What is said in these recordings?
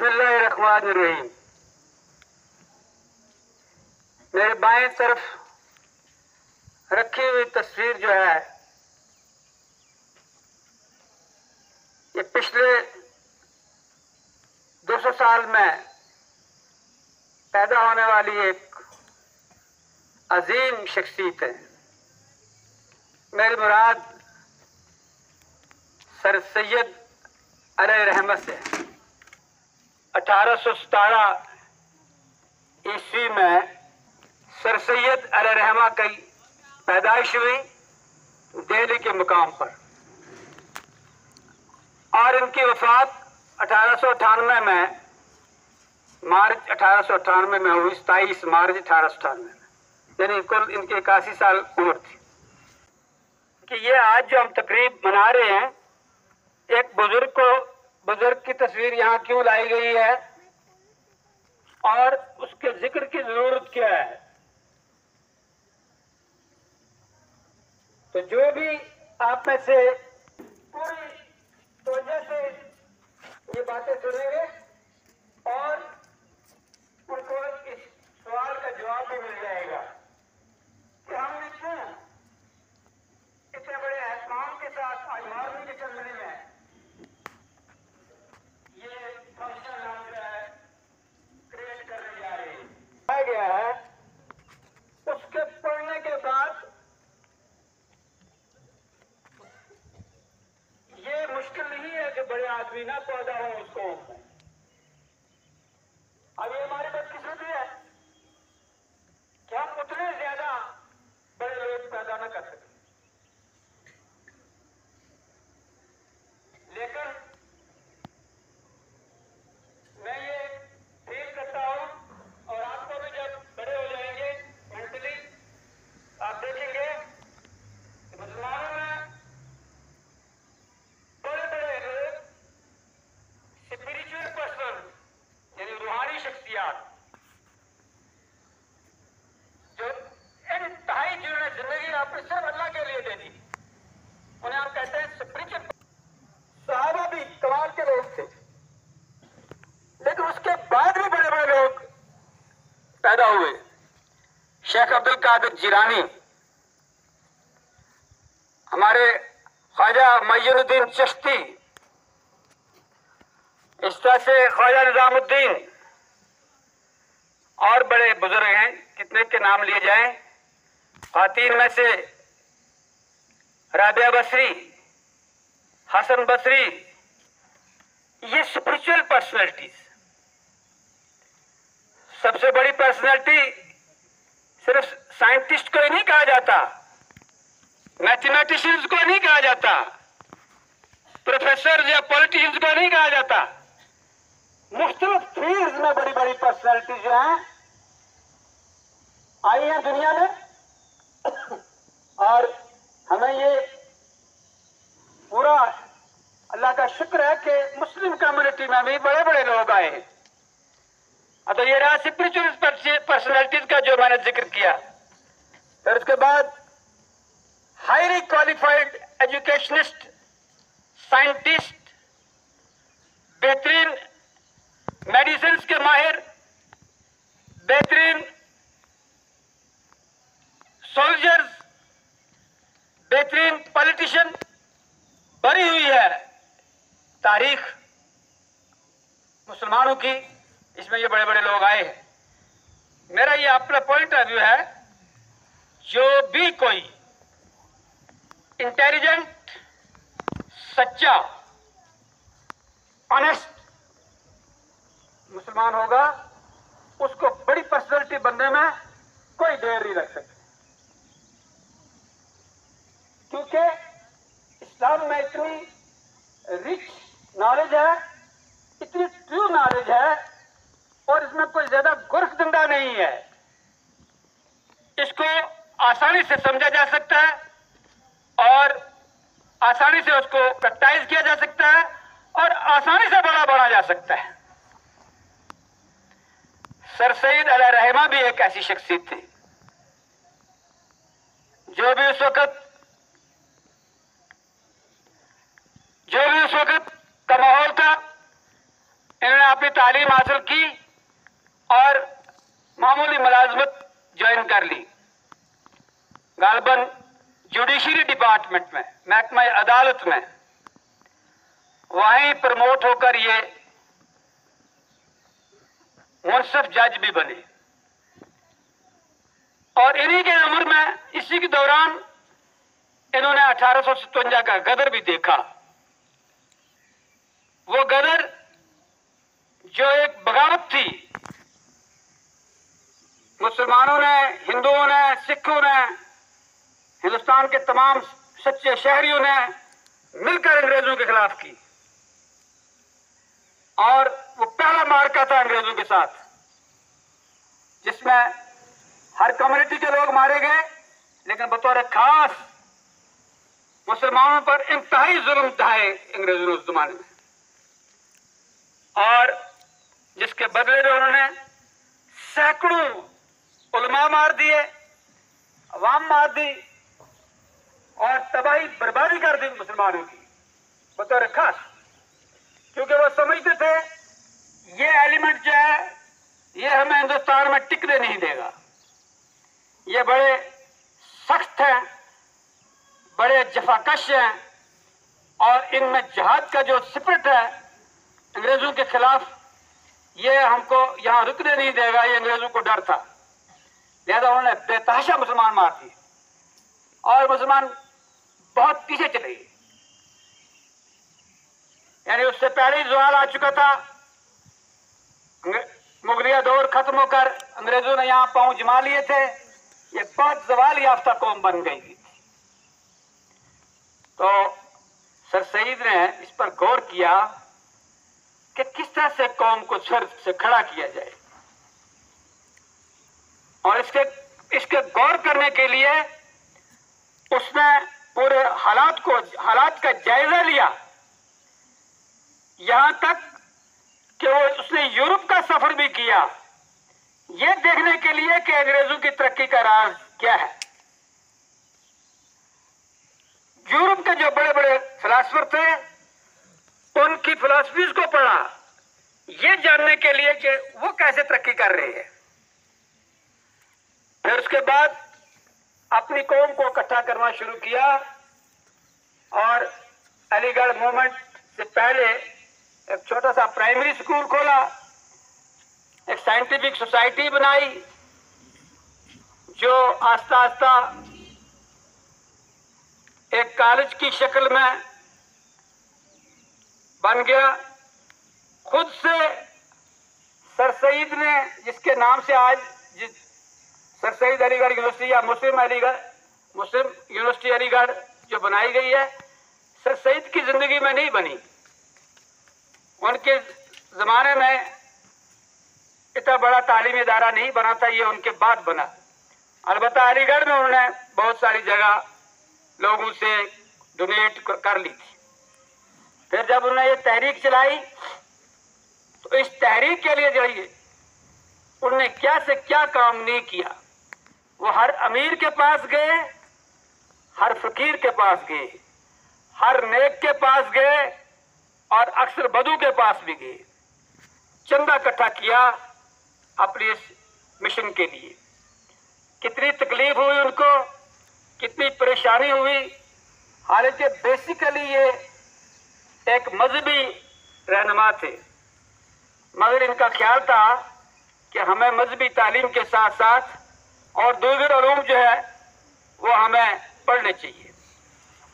बिस्मिल्लाहिर्रहमानिर्रहीम। मेरे बाएं तरफ रखी हुई तस्वीर जो है, ये पिछले 200 साल में पैदा होने वाली एक अजीम शख्सियत है। मेरी मुराद सर सैयद अलैहिर्रहमत से 1817 ईस्वी में सर सैयद अलैहिर्रहमत की पैदाइश हुई दिल्ली के मुकाम पर, और इनकी वफात 1898 में मार्च 1898 में हुई, 27 मार्च 1898 में, यानी कुल इनकी 81 साल उम्र थी। कि ये आज जो हम तकरीब मना रहे हैं, एक बुजुर्ग की तस्वीर यहाँ क्यों लाई गई है और उसके जिक्र की जरूरत क्या है। तो जो भी आप में से पूरी तवज्जो से ये बातें सुनेंगे और उनको इस सवाल का जवाब भी मिल जाएगा कि हमने क्यों इतने बड़े एहतमाम के साथ आज मॉर्निंग असेंबली में ये फंक्शन नाम जो है क्रिएट करने जा रहे हैं। पाया गया है, उसके पढ़ने के बाद ये मुश्किल नहीं है कि बड़े आदमी ना पैदा हो उस कौम में। अब ये हमारी बदकिस्मती है कि हम उतने ज्यादा बड़े लोग पैदा न कर सके, लेकिन मैं ये फील करता हूं, और आपको भी जब बड़े हो जाएंगे मेंटली आप देखेंगे कि मुसलमानों में बड़े बड़े लोग, स्पिरिचुअल पर्सन यानी रूहानी शख्सियात, जो इंतहाई जिन्होंने जिंदगी अपने सिर्फ अल्लाह के लिए दे दी, उन्हें हम कहते हैं स्पिरिचुअल। सहाबा भी कमाल के लोग थे, लेकिन उसके बाद भी बड़े बड़े लोग पैदा हुए। शेख अब्दुल कादिर जिलानी, हमारे ख्वाजा मुइनुद्दीन चिश्ती, इस तरह से ख्वाजा निजामुद्दीन, और बड़े बुजुर्ग हैं, कितने के नाम लिए जाएं। खातीन में से राबिया बसरी, हसन बसरी, ये स्पिरिचुअल पर्सनैलिटीज। सबसे बड़ी पर्सनैलिटी सिर्फ साइंटिस्ट को ही नहीं कहा जाता, मैथमेटिशियंस को नहीं कहा जाता, प्रोफेसर या पॉलिटिशियंस को नहीं कहा जाता। मुख्तलिफ फील्ड्स में बड़ी बड़ी पर्सनैलिटी जो हैं आई हैं दुनिया में, और हमें ये पूरा अल्लाह का शुक्र है कि मुस्लिम कम्युनिटी में भी बड़े बड़े लोग आए हैं। तो ये रहा स्पिरिचुअल पर्सनैलिटीज का जो मैंने जिक्र किया। फिर उसके बाद हाईली क्वालिफाइड एजुकेशनिस्ट, साइंटिस्ट, बेहतरीन मेडिसिन के माहिर, बेहतरीन सोल्जर्स, बेहतरीन पॉलिटिशियन भरी हुई है तारीख मुसलमानों की। इसमें ये बड़े बड़े लोग आए हैं। मेरा ये अपना पॉइंट ऑफ व्यू है, जो भी कोई इंटेलिजेंट, सच्चा, ऑनेस्ट मुसलमान होगा, उसको बड़ी पर्सनैलिटी बनने में कोई देर नहीं लग सकती, क्योंकि इस्लाम में इतनी रिच नॉलेज है, इतनी ट्रू नॉलेज है, और इसमें कोई ज्यादा गुर्ख धंधा नहीं है। इसको आसानी से समझा जा सकता है और आसानी से उसको प्रैक्टिस किया जा सकता है और आसानी से बढ़ा जा सकता है। सर सैयद अलैहिर्रहमत भी एक ऐसी शख्सियत थी जो भी उस वक्त का माहौल था, इन्होंने अपनी तालीम हासिल की और मामूली मुलाजमत ज्वाइन कर ली, गालबन जुडिशरी डिपार्टमेंट में, महकमा अदालत में। वहीं प्रमोट होकर ये मुनसिफ जज भी बने। और इन्हीं के उम्र में, इसी के दौरान इन्होंने 1857 का गदर भी देखा। वो गदर जो एक बगावत थी, मुसलमानों ने, हिंदुओं ने, सिखों ने, हिंदुस्तान के तमाम सच्चे शहरियों ने मिलकर अंग्रेजों के खिलाफ की। और वो पहला मार्का था अंग्रेजों के साथ, जिसमें हर कम्युनिटी के लोग मारे गए, लेकिन बतौर खास मुसलमानों पर इंतहाई जुल्म ढाए अंग्रेजों ने उस जमाने में। और जिसके बदले में उन्होंने सैकड़ों उलमा मार दिए, अवाम मार दी और तबाही बर्बादी कर दी मुसलमानों की बतौर खास, क्योंकि वो समझते थे ये एलिमेंट जो है ये हमें हिंदुस्तान में टिकने नहीं देगा। ये बड़े सख्त हैं, बड़े जफाकश हैं और इनमें जहाद का जो स्पिरिट है अंग्रेजों के खिलाफ, ये हमको यहां रुकने नहीं देगा। ये अंग्रेजों को डर था, लिहाजा उन्होंने बेतहाशा मुसलमान मार दिए और मुसलमान बहुत पीछे चले गए। यानी उससे पहले ही ज़वाल आ चुका था, मुगलिया दौर खत्म होकर अंग्रेजों ने यहां पांव जमा लिए थे। ये बहुत ज़वाल याफ्ता कौम बन गई थी। तो सर सईद ने इस पर गौर किया कि किस तरह से कौम को सर से खड़ा किया जाए, और इसके गौर करने के लिए उसने पूरे हालात का जायजा लिया, यहां तक कि उसने यूरोप का सफर भी किया, यह देखने के लिए कि अंग्रेजों की तरक्की का राज क्या है। यूरोप के जो बड़े बड़े फिलासफर थे उनकी फिलॉसफीज को पढ़ा, यह जानने के लिए कि वो कैसे तरक्की कर रहे हैं। फिर उसके बाद अपनी कौम को इकट्ठा करना शुरू किया और अलीगढ़ मूवमेंट से पहले एक छोटा सा प्राइमरी स्कूल खोला, एक साइंटिफिक सोसाइटी बनाई जो आस्ता आस्ता एक कॉलेज की शक्ल में बन गया। खुद से सर सईद ने, जिसके नाम से आज सर सईद अलीगढ़ यूनिवर्सिटी या मुस्लिम यूनिवर्सिटी अलीगढ़ जो बनाई गई है, सर सईद की जिंदगी में नहीं बनी। उनके जमाने में इतना बड़ा तालीमी इदारा नहीं बना था, ये उनके बाद बना। अलबत्ता अलीगढ़ में उन्होंने बहुत सारी जगह लोगों से डोनेट कर ली थी। फिर जब उन्होंने ये तहरीक चलाई तो इस तहरीक के लिए जो उन्होंने क्या से क्या काम नहीं किया। वो हर अमीर के पास गए, हर फकीर के पास गए, हर नेक के पास गए और अक्सर बदू के पास भी गए। चंदा इकट्ठा किया अपनी इस मिशन के लिए। कितनी तकलीफ हुई उनको, कितनी परेशानी हुई। हालांकि बेसिकली ये एक मजहबी रहनुमा थे, मगर इनका ख्याल था कि हमें मजहबी तालीम के साथ साथ और दूसरे उलूम जो है वो हमें पढ़ने चाहिए।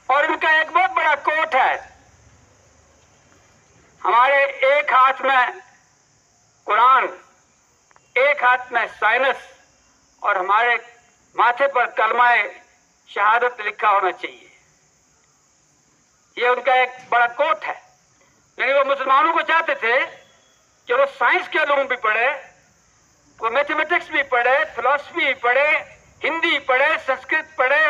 और इनका एक बहुत बड़ा कोट है, हमारे एक हाथ में कुरान, एक हाथ में साइंस और हमारे माथे पर कलमाए शहादत लिखा होना चाहिए। ये उनका एक बड़ा कोट है। यानी वो मुसलमानों को चाहते थे कि वो साइंस के उलूम भी पढ़े, वो मैथमेटिक्स भी पढ़े, फिलॉसफी भी पढ़े, हिंदी पढ़े, संस्कृत पढ़े,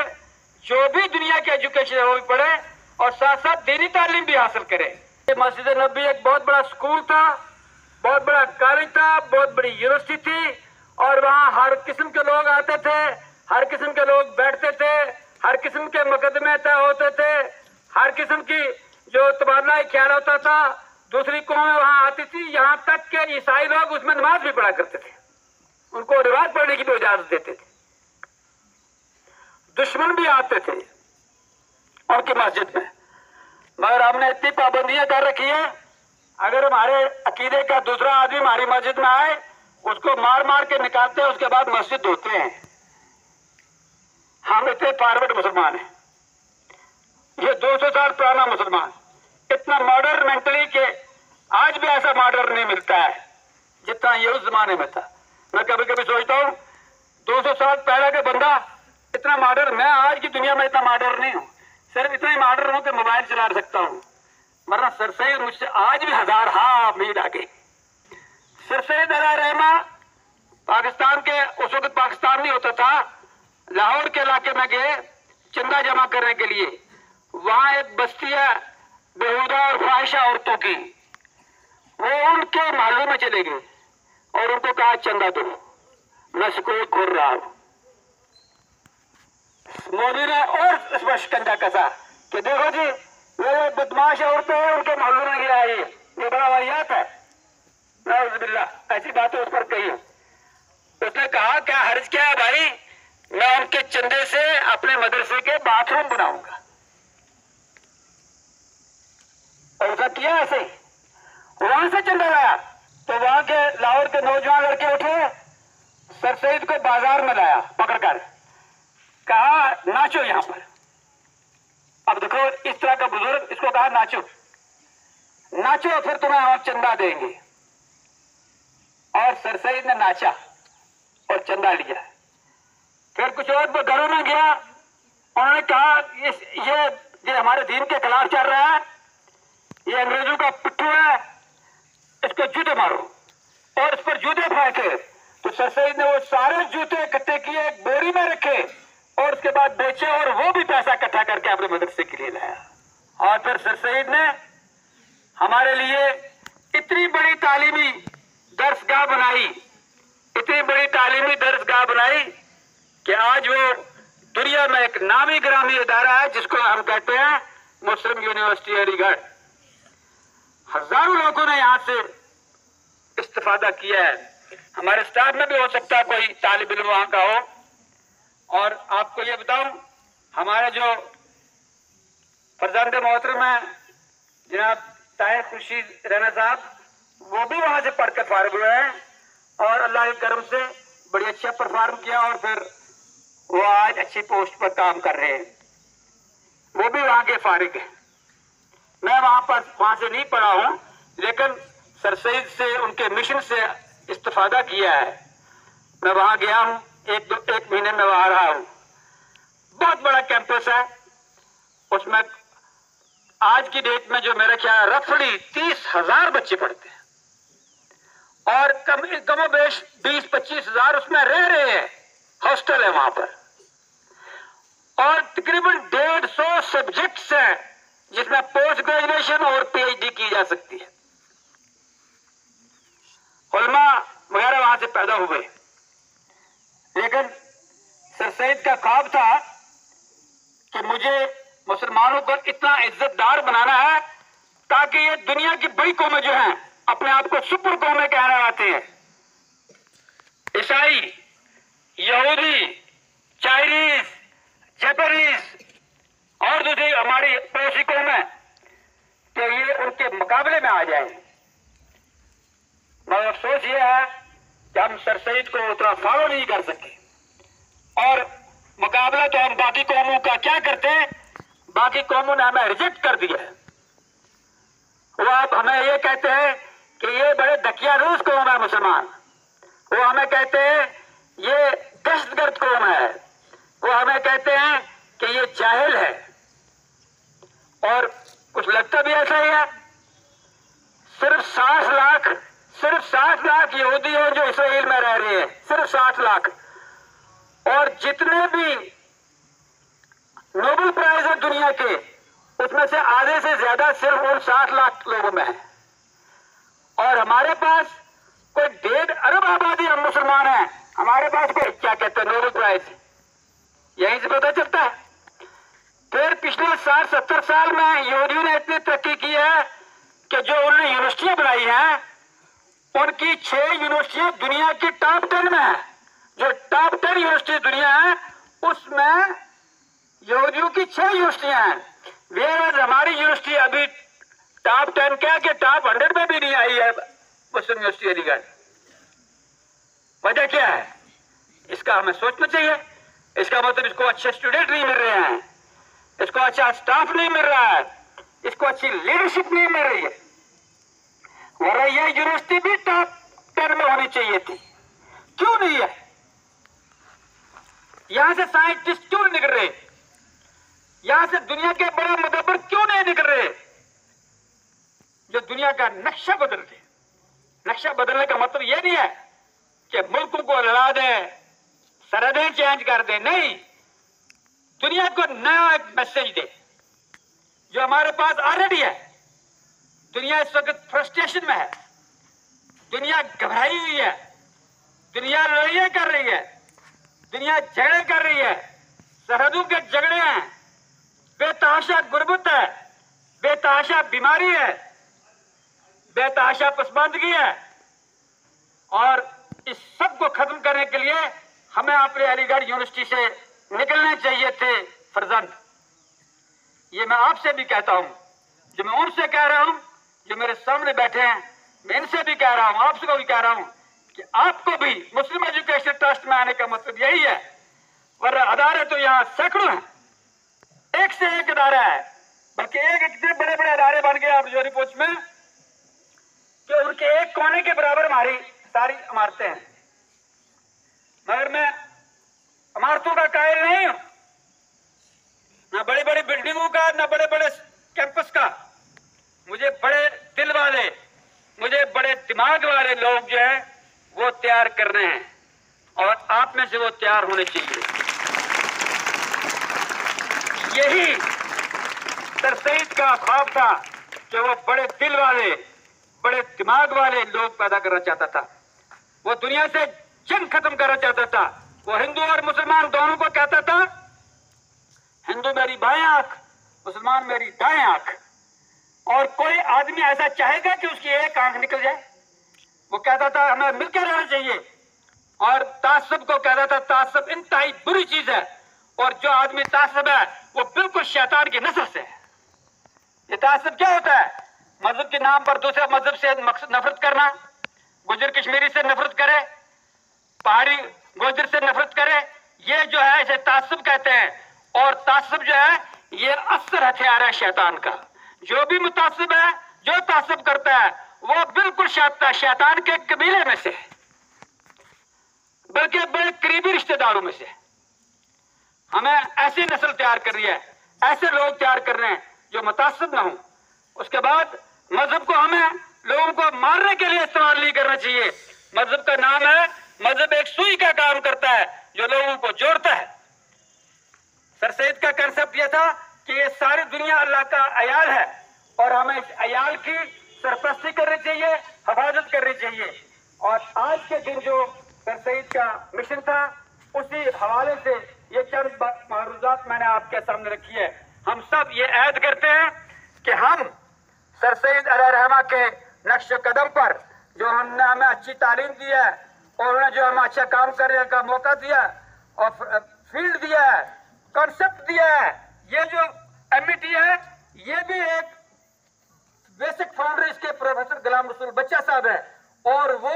जो भी दुनिया की एजुकेशन है वो भी पढ़े और साथ साथ दीनी तालीम भी हासिल करे। मस्जिद नबी एक बहुत बड़ा स्कूल था, बहुत बड़ा कॉलेज था, बहुत बड़ी यूनिवर्सिटी थी और वहाँ हर किस्म के लोग आते थे, हर किस्म के लोग बैठते थे, हर किस्म के मुकदमे तय होते थे, हर किस्म की जो तबादला ख्याल होता था दूसरी कौमें वहां आती थी, यहां तक के ईसाई लोग उसमें नमाज भी पढ़ा करते थे, उनको नमाज पढ़ने की भी इजाजत देते थे। दुश्मन भी आते थे उनकी मस्जिद में, मगर हमने इतनी पाबंदियां कर रखी है, अगर हमारे अकीदे का दूसरा आदमी हमारी मस्जिद में आए उसको मार मार के निकालते हैं, उसके बाद मस्जिद धोते हैं। हम इतने फॉरवर्ड मुसलमान हैं, ये 200 साल पुराना मुसलमान, इतना मॉडर्न मेंटली के आज भी ऐसा मॉडर्न नहीं मिलता है जितना ये उस जमाने में था। मैं कभी कभी सोचता हूँ 200 साल पहले का बंदा इतना मॉडर्न, मैं आज की दुनिया में इतना मॉडर्न नहीं हूँ, सिर्फ इतना ही मॉडर्न हूँ कि मोबाइल चला सकता हूँ, वरना सर सैयद मुझसे आज भी हजार मील आगे। सर सैयद रहमा पाकिस्तान के, उस वक्त पाकिस्तान नहीं होता था, लाहौर के इलाके में गए चंदा जमा करने के लिए। वहां एक बस्ती है बेहुदा और ख्वाहिशा औरतों की, वो उनके मोहल्ले में चले गए और उनको कहा चंदा दो, मैं स्कूल खोल रहा हूं। मोदी ने और स्पष्ट कंधा कसा कि देखो जी ये बदमाश औरतें हैं, उनके मोहल्लों में गिरा ये बड़ा वाहियात है, नाउज़ुबिल्लाह ऐसी बातें उस पर कही। उसने कहा क्या हर्ज क्या है भाई, मैं उनके चंदे से अपने मदरसे के बाथरूम बनाऊंगा। और उसने किया ऐसे ही, वहां से चंदा लाया तो वहां के लाहौर के नौजवान लड़के उठे, सर सैयद को बाजार में लाया पकड़कर, कहा नाचो यहां पर। अब देखो इस तरह का बुजुर्ग, इसको कहा नाचो नाचो फिर तुम्हें हम चंदा देंगे। और सर सैयद ने नाचा और चंदा लिया। फिर कुछ और घरों में गया, उन्होंने कहा ये हमारे दीन के खिलाफ चल रहा है, ये अंग्रेजों का पिट्ठू है, इसको जूते मारो। और इस पर जूते फेंके तो सर सैयद ने वो सारे जूते इकट्ठे किए, एक बोरी में रखे और उसके बाद बेचे, और वो भी पैसा इकट्ठा करके अपने मदरसे के लिए लाया। और फिर सर सैयद ने हमारे लिए इतनी बड़ी तालीमी दरसगाह बनाई, इतनी बड़ी तालीमी दरसगाह बनाई कि आज वो दुनिया में एक नामी ग्रामी इदारा है जिसको हम कहते हैं मुस्लिम यूनिवर्सिटी अलीगढ़। हजारों लोगों ने यहां से इस्तेफादा किया है। हमारे स्टाफ में भी हो सकता है कोई तालिब इल्म वहां का हो। और आपको ये बताऊं, हमारे जो फरजांद मोहतरम है जनाब ताहिर खुर्शीद रैना साहब, वो भी वहां से पढ़कर फारिग हुए हैं और अल्लाह के करम से बड़ी अच्छा परफॉर्म किया और फिर वो आज अच्छी पोस्ट पर काम कर रहे हैं। वो भी वहां के फारिग है। मैं वहां से नहीं पढ़ा हूं, लेकिन सर सैयद से उनके मिशन से इस्तेफादा किया है। मैं वहां गया हूं, एक महीने में वहां रहा हूं। बहुत बड़ा कैंपस है, उसमें आज की डेट में जो मेरा ख्याल रफली 30,000 बच्चे पढ़ते हैं और कमोबेश 20-25 हजार उसमें रह रहे हैं, हॉस्टल है वहां पर। और तकरीबन 150 सब्जेक्ट्स हैं जिसमें पोस्ट ग्रेजुएशन और पीएचडी की जा सकती है। उलमा वगैरह वहां से पैदा हुए। लेकिन सर सैयद का ख्वाब था कि मुझे मुसलमानों को इतना इज्जतदार बनाना है ताकि ये दुनिया की बड़ी कौमें जो हैं अपने आप को सुपर कौमें कहना आते हैं, ईसाई, यहूदी, चाइनीज, जापानीज और दूसरी हमारी पड़ोसी कौमें, तो ये उनके मुकाबले में आ जाए। मगर अफसोस ये है कि हम सर सैयद को उतना फॉलो नहीं कर सके और मुकाबला तो हम बाकी कौमों का क्या करते हैं, बाकी कौमों ने हमें रिजेक्ट कर दिया है। वो आप हमें ये कहते हैं कि ये बड़े दकिया रूस कौम है मुसलमान, वो हमें कहते हैं ये दहशतगर्द कौम है, वो हमें कहते हैं कि ये जाहिल है। और कुछ लगता भी ऐसा ही है। सिर्फ 60 लाख यहूदी हैं जो इसराइल में रह रहे हैं, सिर्फ 60 लाख। और जितने भी नोबेल प्राइज है दुनिया के, उसमें से आधे से ज्यादा सिर्फ उन 60 लाख लोगों में है। और हमारे पास कोई 1.5 अरब आबादी हम मुसलमान हैं, हमारे पास कोई क्या कहते हैं नोबेल प्राइज, यहीं से पता चलता है। फिर पिछले 60-70 साल में यहूदियों ने इतनी तरक्की की है कि जो उन्होंने यूनिवर्सिटियां बनाई हैं, उनकी 6 यूनिवर्सिटियां दुनिया की टॉप 10 में है। जो टॉप 10 यूनिवर्सिटी दुनिया है, उसमें यहूदियों की 6 यूनिवर्सिटियां हैं। वेयर हमारी यूनिवर्सिटी अभी टॉप 10 क्या कि टॉप 100 में भी नहीं आई है, मुस्लिम यूनिवर्सिटी अलीगढ़। वजह क्या है? इसका हमें सोचना चाहिए। इसका मतलब इसको अच्छे स्टूडेंट नहीं मिल रहे हैं, इसको अच्छा स्टाफ नहीं मिल रहा है, इसको अच्छी लीडरशिप नहीं मिल रही है। वरना यह यूनिवर्सिटी भी टॉप 10 में होनी चाहिए थी, क्यों नहीं है? यहां से साइंटिस्ट क्यों नहीं निकल रहे? यहां से दुनिया के बड़े मुदब्बिर क्यों नहीं निकल रहे, जो दुनिया का नक्शा बदल दे? नक्शा बदलने का मतलब यह नहीं है कि मुल्कों को लड़ा दें, सरहदें चेंज कर दें, नहीं, दुनिया को नया एक मैसेज दे जो हमारे पास ऑलरेडी है। दुनिया इस वक्त फ्रस्ट्रेशन में है, दुनिया घबराई हुई है, दुनिया लड़ाइयां कर रही है, दुनिया झगड़े कर रही है, सरहदों के झगड़े हैं, बेतहाशा गुर्बत है, बेतहाशा बीमारी है, बेतहाशा पसमानदगी है। और इस सब को खत्म करने के लिए हमें अपने अलीगढ़ यूनिवर्सिटी से निकलने चाहिए थे फर्जंद। ये मैं आपसे भी कहता हूं, जो मैं उनसे कह रहा हूं जो मेरे सामने बैठे हैं, मैं इनसे भी कह रहा हूं, आपसे को भी कह रहा हूं कि आपको भी मुस्लिम एजुकेशन ट्रस्ट में आने का मतलब यही है। वरना अदारे तो यहाँ सैकड़ों हैं, एक से एक अदारा है, बल्कि एक इतने बड़े बड़े अदारे बन गए आप जोरी पोच में कि उनके एक कोने के बराबर हमारी सारी इमारतें हैं। मगर मैं इमारतों का कायल नहीं हूं, ना बड़ी बड़ी बिल्डिंगों का, ना बड़े बड़े कैंपस का। मुझे बड़े दिल वाले, मुझे बड़े दिमाग वाले लोग जो है वो तैयार करने हैं, और आप में से वो तैयार होने चाहिए। यही सर सईद का ख्वाब था कि वो बड़े दिल वाले, बड़े दिमाग वाले लोग पैदा करना चाहता था। वो दुनिया से जंग खत्म करना चाहता था। वो हिंदू और मुसलमान दोनों को कहता था, हिंदू मेरी बाएं आंख, मुसलमान मेरी दाएं आंख। और कोई आदमी ऐसा चाहेगा कि उसकी एक आंख निकल जाए? वो कहता था हमें मिलकर रहना चाहिए। और तासब को कहता था तासब इंतहाई बुरी चीज है, और जो आदमी तासब है वो बिल्कुल शैतान की नस्ल से है। ये तासब क्या होता है? मजहब के नाम पर दूसरे मजहब से नफरत करना, गुजर कश्मीरी से नफरत करे, पहाड़ी गुजर से नफरत करे, ये जो है इसे तासब कहते हैं। और तासब जो है ये असर हथियार है शैतान का। जो भी मुतासिब है, जो तासब करता है, वो बिल्कुल शैतान के कबीले में से, बल्कि बड़े करीबी रिश्तेदारों में से। हमें ऐसी नस्ल तैयार कर रही है, ऐसे लोग तैयार कर रहे हैं जो मुतासिब ना हो। उसके बाद मजहब को हमें लोगों को मारने के लिए इस्तेमाल नहीं करना चाहिए। मजहब का नाम है, मजहब एक सुई का काम करता है जो लोगों को जोड़ता है। सर सईद का कंसेप्ट यह था कि ये सारी दुनिया अल्लाह का अयाल है, और हमें इस अयाल की सरपरस्ती करनी चाहिए, हिफाजत करनी चाहिए। और आज के दिन जो सर सईद का मिशन था, उसी हवाले से ये चंद मारूजात मैंने आपके सामने रखी है। हम सब ये ऐद करते हैं कि हम सर सईद अलैहिर्रहमा के नक्श कदम पर, जो हमने हमें अच्छी तालीम दी है और उन्होंने जो हमें अच्छा काम करने का मौका दिया और फील्ड दिया है, कॉन्सेप्ट दिया है, ये जो एमईटी है, ये भी एक बेसिक फाउंडर इसके प्रोफेसर गुलाम रसूल बच्चा साहब है, और वो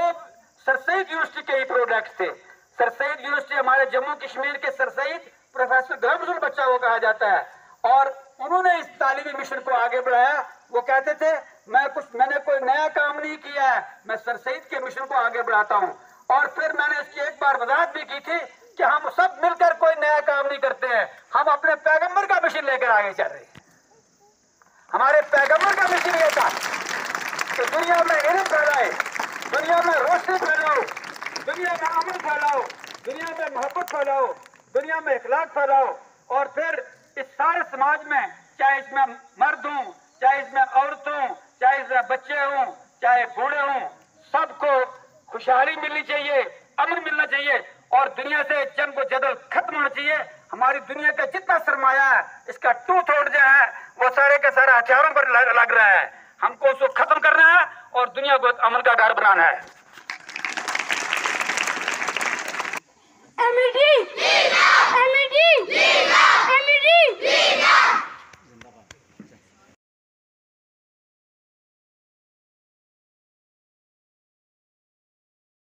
सर सईद यूनिवर्सिटी के ही प्रोडक्ट थे। सर सईद यूनिवर्सिटी हमारे जम्मू कश्मीर के सर सईद प्रोफेसर गुलाम रसूल बच्चा को कहा जाता है, और उन्होंने इस तालीमी मिशन को आगे बढ़ाया। वो कहते थे मैंने कोई नया काम नहीं किया है, मैं सर सईद के मिशन को आगे बढ़ाता हूँ। और फिर मैंने इसकी एक बार वजाहत भी की थी कि हम सब मिलकर कोई नया काम नहीं करते हैं, हम अपने पैगंबर का मिशन लेकर आगे चल रहे हैं। हमारे पैगंबर का मिशन ये था कि दुनिया में इल्म फैलाए, दुनिया में रोशनी फैलाओ, दुनिया में अमन फैलाओ, दुनिया में मोहब्बत फैलाओ, दुनिया में इखलाक फैलाओ। और फिर इस सारे समाज में, चाहे इसमें मर्द हों, चाहे इसमें औरत हों, चाहे इसमें बच्चे हों, चाहे बूढ़े हों, सबको खुशहाली मिलनी चाहिए, अमन मिलना चाहिए, और दुनिया से जंग व जदल खत्म होना चाहिए। हमारी दुनिया का जितना सरमाया है, इसका टू थर्ड जो है वो सारे के सारे हथियारों पर लग रहा है। हमको उसको खत्म करना है और दुनिया को अमन का घर बनाना है।